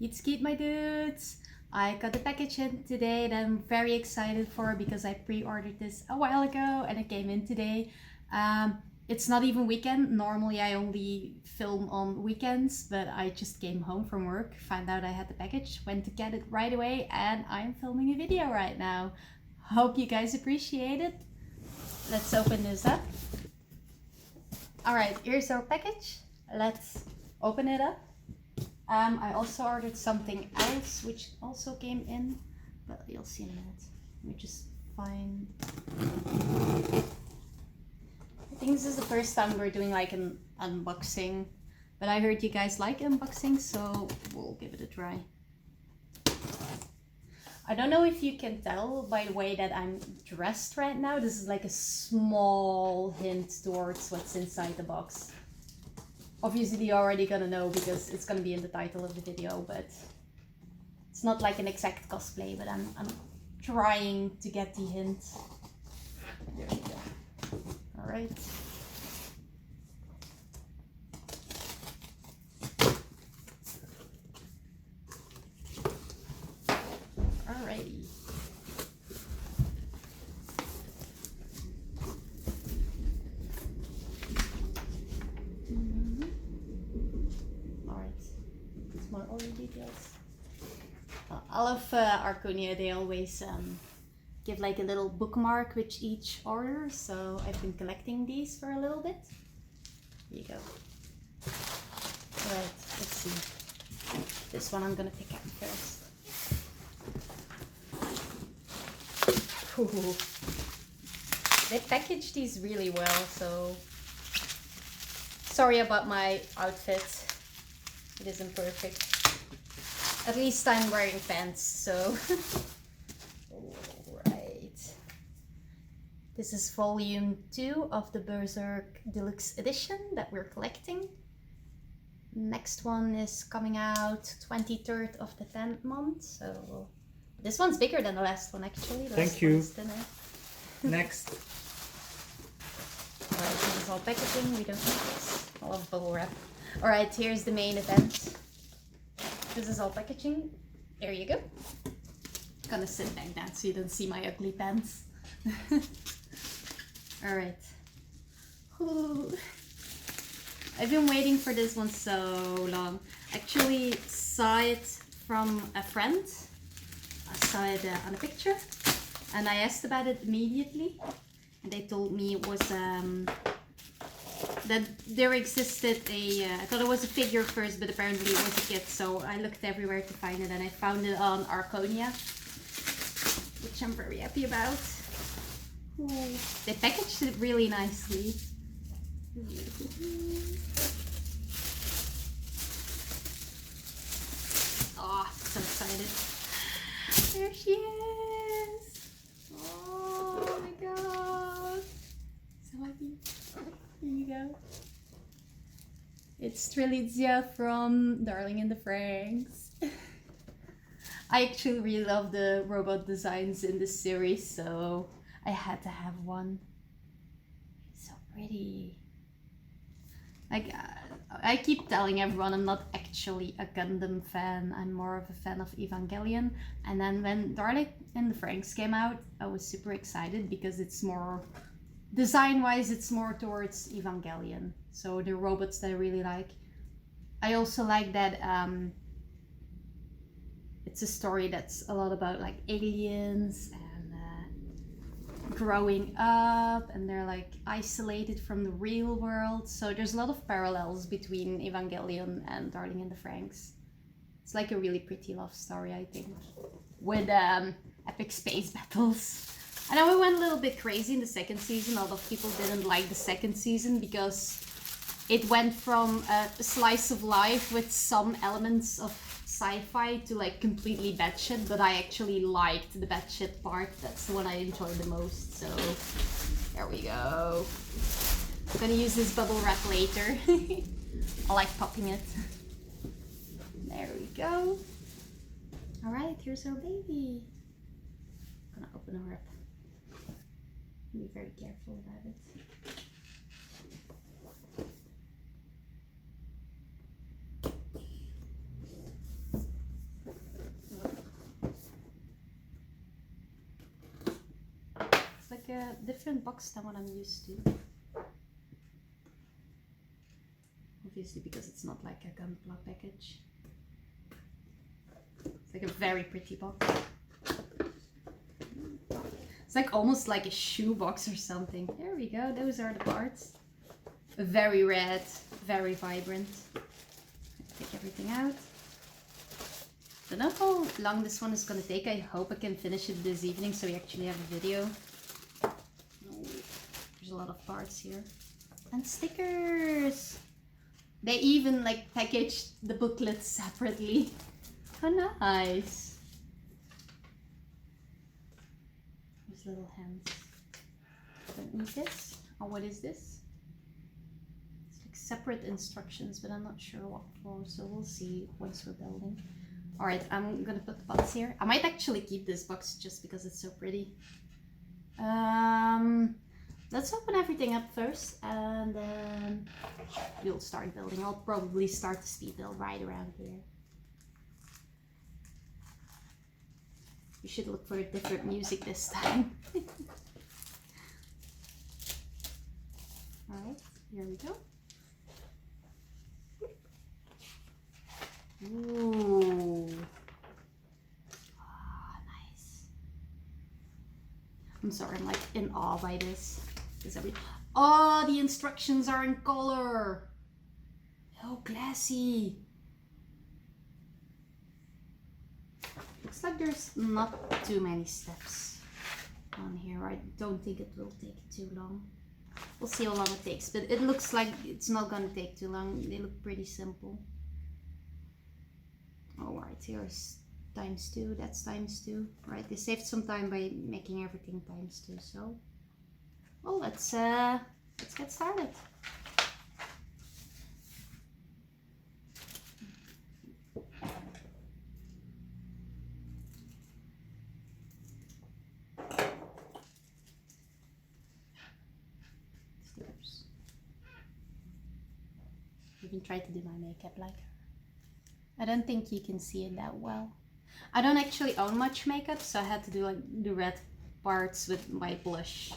Eat skeet, my dudes! I got the package in today that I'm very excited for because I pre-ordered this a while ago and it came in today. It's not even weekend. Normally I only film on weekends, but I just came home from work, found out I had the package, went to get it right away, and I'm filming a video right now. Hope you guys appreciate it. Let's open this up. Alright, here's our package. Let's open it up. I also ordered something else which also came in, but you'll see in a minute. Let me just find... I think this is the first time we're doing like an unboxing, but I heard you guys like unboxing, so we'll give it a try. I don't know if you can tell by the way that I'm dressed right now. This is like a small hint towards what's inside the box. Obviously you're already gonna know because it's gonna be in the title of the video, but it's not like an exact cosplay, but I'm trying to get the hint. There we go. Alright. Alrighty. More order details. I love Archonia. They always give like a little bookmark with each order, so I've been collecting these for a little bit. Here you go. Alright, let's see. This one I'm gonna pick up first. Ooh. They packaged these really well, so sorry about my outfit. It isn't perfect. At least I'm wearing pants, so... Alright. This is volume 2 of the Berserk Deluxe Edition that we're collecting. Next one is coming out 23rd of the 10th month, so... This one's bigger than the last one actually. Thank you. Next. Next. Alright, this is all packaging, we don't need this. I love bubble wrap. Alright, here's the main event. This is all packaging. There you go. Gonna sit back down so you don't see my ugly pants. Alright. I've been waiting for this one so long. Actually saw it from a friend. I saw it on a picture and I asked about it immediately. And they told me it was that there existed a, I thought it was a figure first, but apparently it was a kit, so I looked everywhere to find it, and I found it on Archonia, which I'm very happy about. Ooh. They packaged it really nicely. Oh, so excited. There she is! Oh my god! So happy. Here you go. It's Strelitzia from Darling in the Franxx. I actually really love the robot designs in this series, so I had to have one. It's so pretty. Like, I keep telling everyone I'm not actually a Gundam fan. I'm more of a fan of Evangelion. And then when Darling in the Franxx came out, I was super excited because it's more... Design-wise, it's more towards Evangelion. So the robots that I really like. I also like that it's a story that's a lot about like aliens and growing up, and they're like isolated from the real world. So there's a lot of parallels between Evangelion and Darling in the Franxx. It's like a really pretty love story, I think, with epic space battles. I know we went a little bit crazy in the second season. A lot of people didn't like the second season because it went from a slice of life with some elements of sci-fi to like completely batshit, but I actually liked the batshit part. That's the one I enjoyed the most, so there we go. I'm gonna use this bubble wrap later. I like popping it. There we go. Alright, here's our baby. I'm gonna open her up. Be very careful about it. like a different box than what I'm used to. Obviously because it's not like a Gunpla package. It's like a very pretty box. It's like almost like a shoe box or something. There we go, those are the parts. Very red, very vibrant. Take everything out. Don't know how long this one is gonna take. I hope I can finish it this evening so we actually have a video. Oh, there's a lot of parts here. And stickers! They even like packaged the booklet separately. How nice! These little hands. Don't need this. Oh, what is this? It's like separate instructions, but I'm not sure what for, so we'll see once we're building. Alright, I'm gonna put the box here. I might actually keep this box just because it's so pretty. Let's open everything up first and then we'll start building. I'll probably start the speed build right around here. We should look for a different music this time. Alright, here we go. Ooh. Ah, nice. I'm sorry, I'm like in awe by this. Oh, the instructions are in color. Oh, classy. Looks like there's not too many steps on here. I don't think it will take too long. We'll see how long it takes, but it looks like it's not gonna take too long. They look pretty simple. Alright, here's ×2, that's ×2. Right, they saved some time by making everything ×2, so well, let's get started. Stickers. Even try to do my makeup like her. I don't think you can see it that well. I don't actually own much makeup, so I had to do like the red parts with my blush.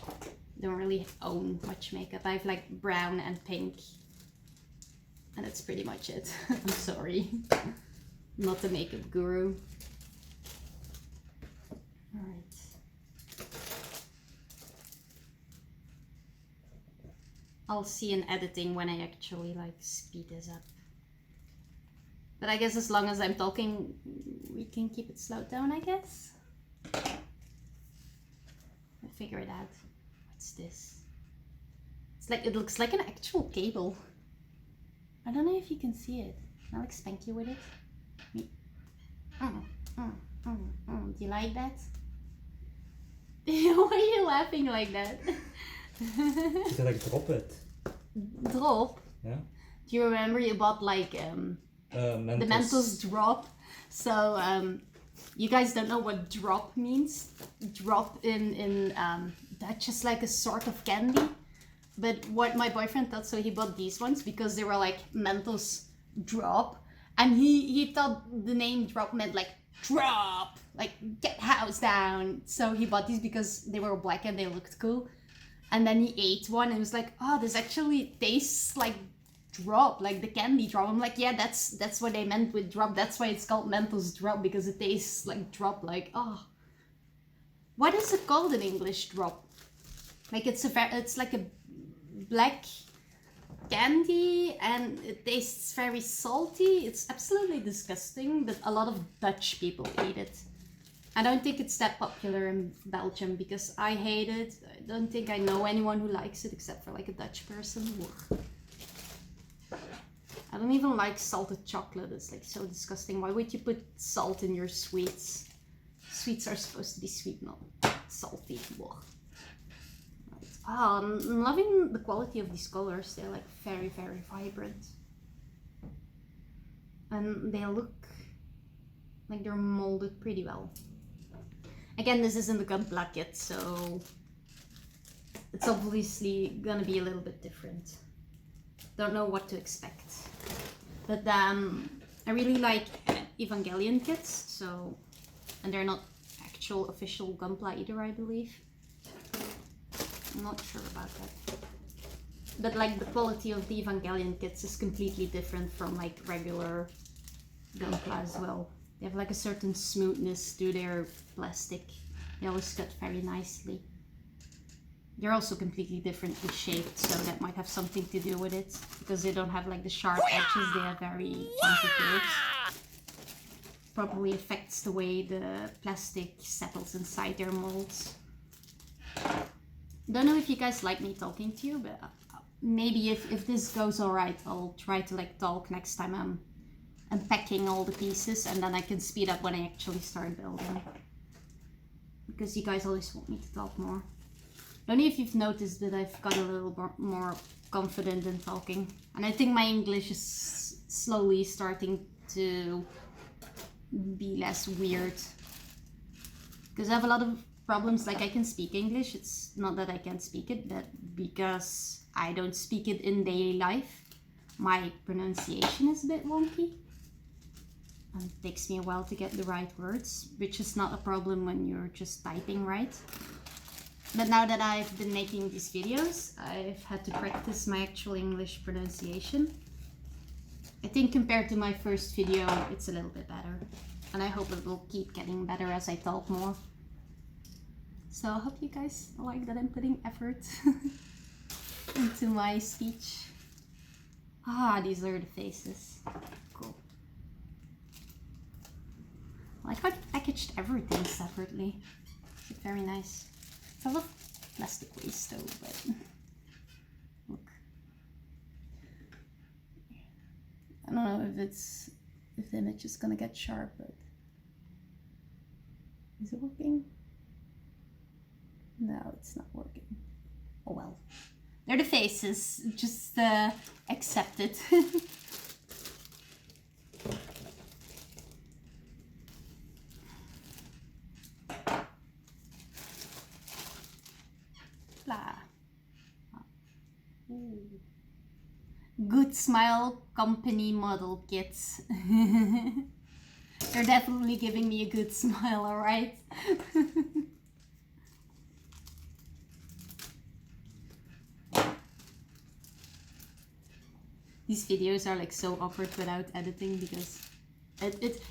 Don't really own much makeup. I have like brown and pink, and that's pretty much it. I'm sorry, not a makeup guru. All right, I'll see in editing when I actually like speed this up. But I guess as long as I'm talking, we can keep it slowed down, I guess. I'll figure it out. What's this? It's like, it looks like an actual cable. I don't know if you can see it. I'll like spank you with it. Do you like that? Why are you laughing like that? Should I like drop it? Drop? Yeah. Do you remember you bought like Mentos. the Mentos drop? So you guys don't know what drop means. Drop in Dutch is like a sort of candy. But what my boyfriend thought, so he bought these ones because they were like Mentos drop, and he thought the name drop meant like drop, like get house down. So he bought these because they were black and they looked cool. And then he ate one and was like, oh, this actually tastes like drop, like the candy drop. I'm like, yeah, that's what they meant with drop. That's why it's called Mentos drop, because it tastes like drop. Like, oh, what is it called in English? Drop. Like it's like a black candy and it tastes very salty. It's absolutely disgusting, but a lot of Dutch people eat it. I don't think it's that popular in Belgium because I hate it. I don't think I know anyone who likes it except for like a Dutch person. I don't even like salted chocolate. It's like so disgusting. Why would you put salt in your sweets? Sweets are supposed to be sweet, not salty. Right. Oh, I'm loving the quality of these colors. They're like very, very vibrant. And they look like they're molded pretty well. Again, this isn't the Gunpla kit, so it's obviously gonna be a little bit different. Don't know what to expect. But I really like Evangelion kits, so, and they're not actual official Gunpla either, I believe. I'm not sure about that. But like the quality of the Evangelion kits is completely different from like regular Gunpla as well. They have like a certain smoothness to their plastic. They always cut very nicely. They're also completely differently shaped, so that might have something to do with it. Because they don't have like the sharp edges, they have very pointy curves. Probably affects the way the plastic settles inside their molds. Don't know if you guys like me talking to you, but maybe if this goes alright, I'll try to like talk next time I'm unpacking all the pieces, and then I can speed up when I actually start building. Because you guys always want me to talk more. I don't know if you've noticed that I've got a little more confident in talking. And I think my English is slowly starting to be less weird. Because I have a lot of problems, like I can speak English. It's not that I can't speak it, but because I don't speak it in daily life, my pronunciation is a bit wonky. And it takes me a while to get the right words, which is not a problem when you're just typing, right? But now that I've been making these videos, I've had to practice my actual English pronunciation. I think compared to my first video, it's a little bit better. And I hope it will keep getting better as I talk more. So I hope you guys like that I'm putting effort into my speech. Ah, these are the faces. Cool. I like how I packaged everything separately. It's very nice. I love plastic waste though, but look. I don't know if the image is gonna get sharp, but is it working? No, it's not working. Oh well. They're the faces, just accept it. Good Smile Company model kits. They're definitely giving me a good smile, alright? These videos are like so awkward without editing because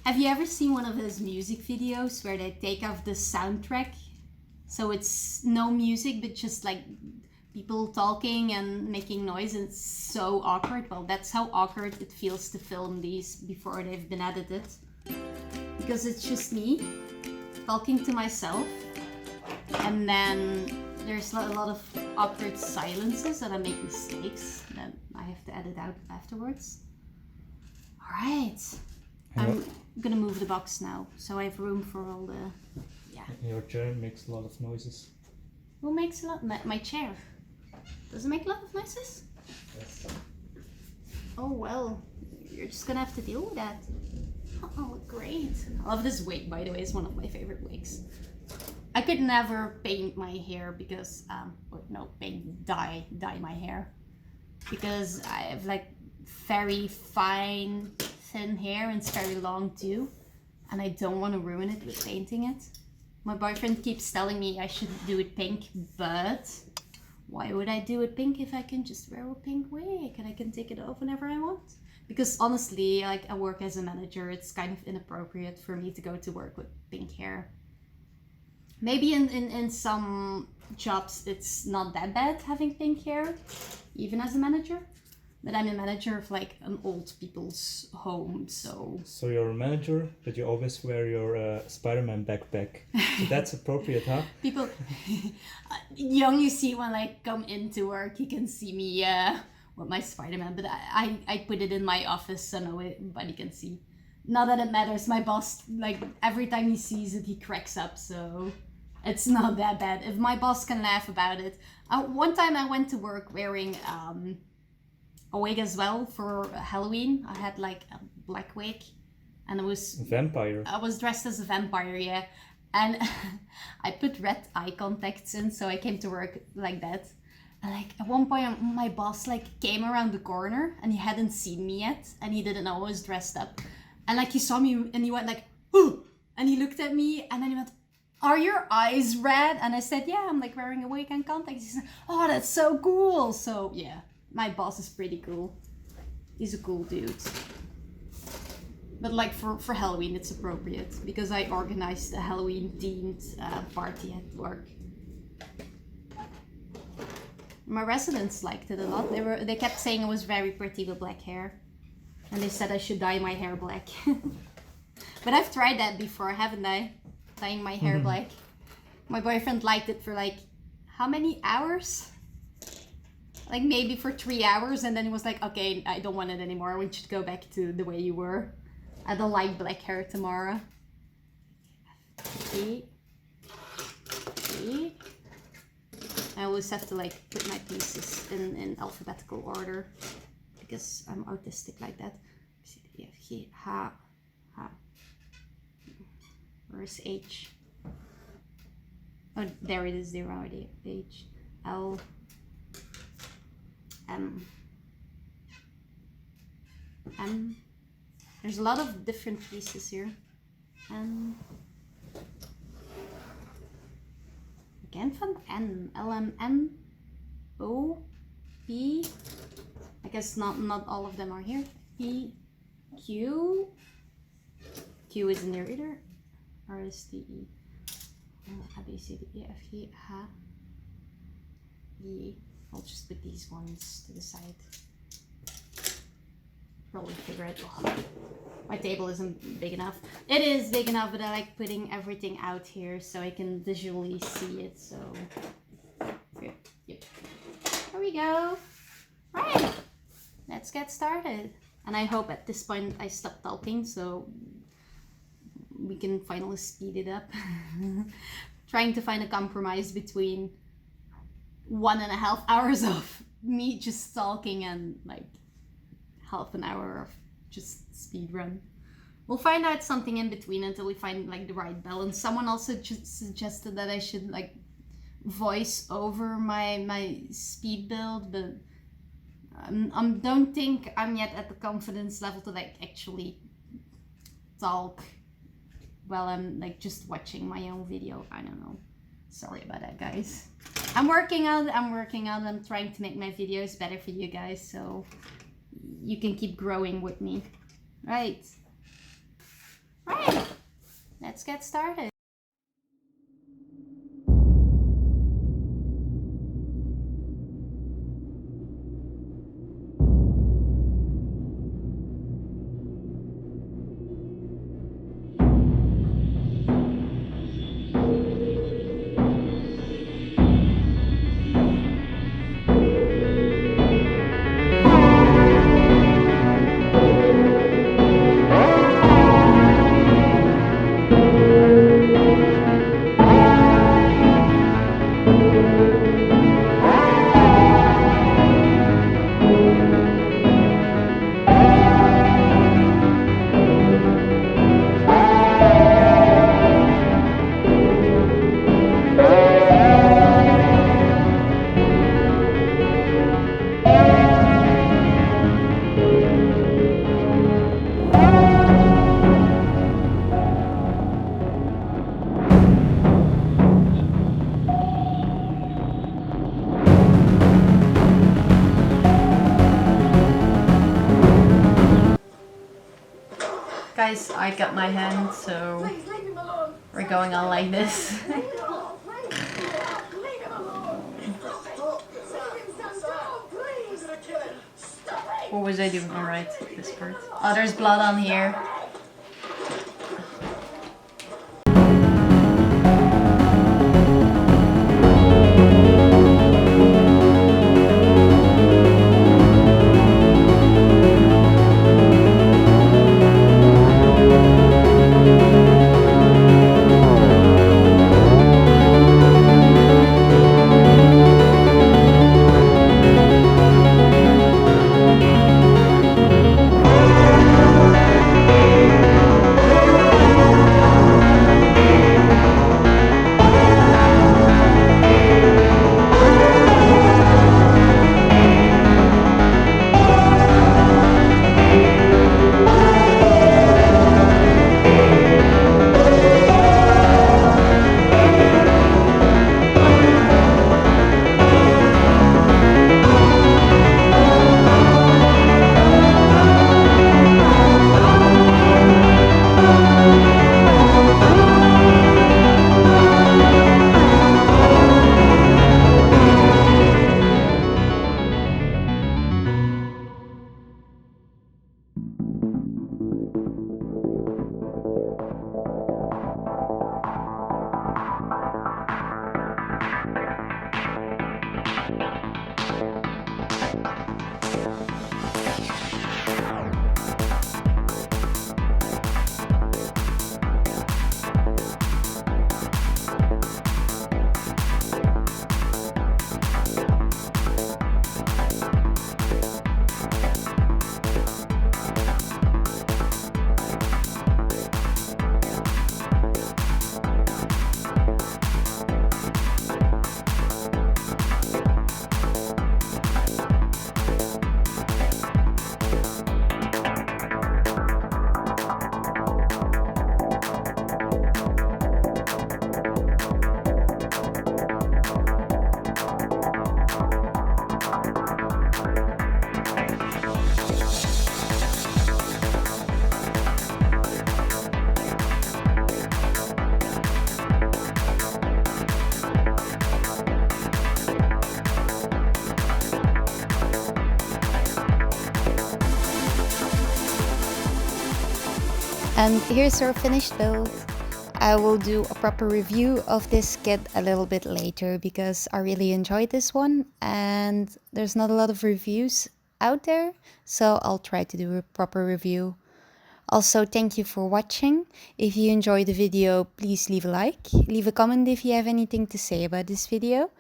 have you ever seen one of those music videos where they take off the soundtrack? So it's no music but just like people talking and making noise, and it's so awkward. Well, that's how awkward it feels to film these before they've been edited. Because it's just me talking to myself, and then there's a lot of awkward silences and I make mistakes that I have to edit out afterwards. Alright, I'm gonna move the box now, so I have room for all the... yeah. Your chair makes a lot of noises. Who makes a lot? My chair. Does it make a lot of noises? Yes. Oh well, you're just gonna have to deal with that. Oh, great. I love this wig, by the way. It's one of my favorite wigs. I could never paint my hair because, dye my hair. Because I have like very fine, thin hair and it's very long too. And I don't want to ruin it with painting it. My boyfriend keeps telling me I shouldn't do it pink, but why would I do it pink if I can just wear a pink wig and I can take it off whenever I want? Because honestly, like I work as a manager, it's kind of inappropriate for me to go to work with pink hair. Maybe in some jobs it's not that bad having pink hair, even as a manager. But I'm a manager of like an old people's home, so... So you're a manager, but you always wear your Spider-Man backpack. So that's appropriate, huh? People... you only see when I come into work, you can see me with my Spider-Man. But I put it in my office so nobody can see. Not that it matters, my boss, like every time he sees it, he cracks up, so... It's not that bad. If my boss can laugh about it. One time I went to work wearing... a wig as well for Halloween. I had like a black wig and I was... Vampire. I was dressed as a vampire, yeah. And I put red eye contacts in, so I came to work like that. And like at one point my boss like came around the corner and he hadn't seen me yet and he didn't know I was dressed up. And like he saw me and he went like, "Ooh!" And he looked at me and then he went, are your eyes red? And I said, yeah, I'm like wearing a weekend contacts. He said, oh, that's so cool. So yeah, my boss is pretty cool. He's a cool dude. But like for Halloween, it's appropriate because I organized a Halloween themed party at work. My residents liked it a lot. They kept saying it was very pretty with black hair. And they said I should dye my hair black. But I've tried that before, haven't I? Dyeing my hair black. My boyfriend liked it for like, how many hours? Like maybe for 3 hours, and then he was like, okay, I don't want it anymore. We should go back to the way you were. I don't like black hair tomorrow. Okay. Okay. I always have to like put my pieces in alphabetical order because I'm autistic like that. E, F, G, H, H. Where's H? Oh, there it is, there already. H, L, M. M. There's a lot of different pieces here. M. Again van N. L, M, N, O, P. I guess not all of them are here. P, Q. Q isn't here either. R, S, T, E. A, B, C, D, E, F, G, H, E. I'll just put these ones to the side. Probably figure it out. My table isn't big enough. It is big enough, but I like putting everything out here so I can visually see it. So, yep. There we go. Right, let's get started. And I hope at this point I stop talking so we can finally speed it up. Trying to find a compromise between 1.5 hours of me just talking and like half an hour of just speed run. We'll find out something in between until we find like the right balance. Someone also just suggested that I should like voice over my speed build, but I don't think I'm yet at the confidence level to like actually talk while I'm like just watching my own video. I don't know. Sorry about that, guys. I'm working on it. I'm trying to make my videos better for you guys so you can keep growing with me. Right. Let's get started. Guys, I got my hand, so we're going on like this. What was I doing? Alright, this part. Oh, there's blood on here. And here's our finished build. I will do a proper review of this kit a little bit later because I really enjoyed this one and there's not a lot of reviews out there, so I'll try to do a proper review. Also, thank you for watching. If you enjoyed the video, please leave a like, leave a comment if you have anything to say about this video.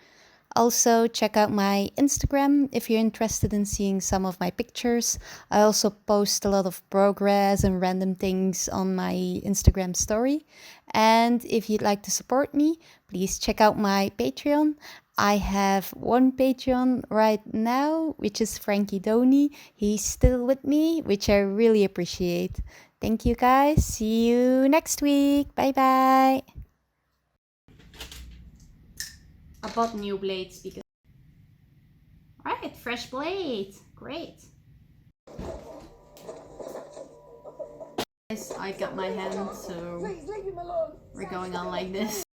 Also, check out my Instagram if you're interested in seeing some of my pictures. I also post a lot of progress and random things on my Instagram story. And if you'd like to support me, please check out my Patreon. I have one Patreon right now, which is Frankie Doni. He's still with me, which I really appreciate. Thank you guys. See you next week. Bye bye. I bought new blades because... Alright, fresh blade. Great. I got my hand, so we're going on like this.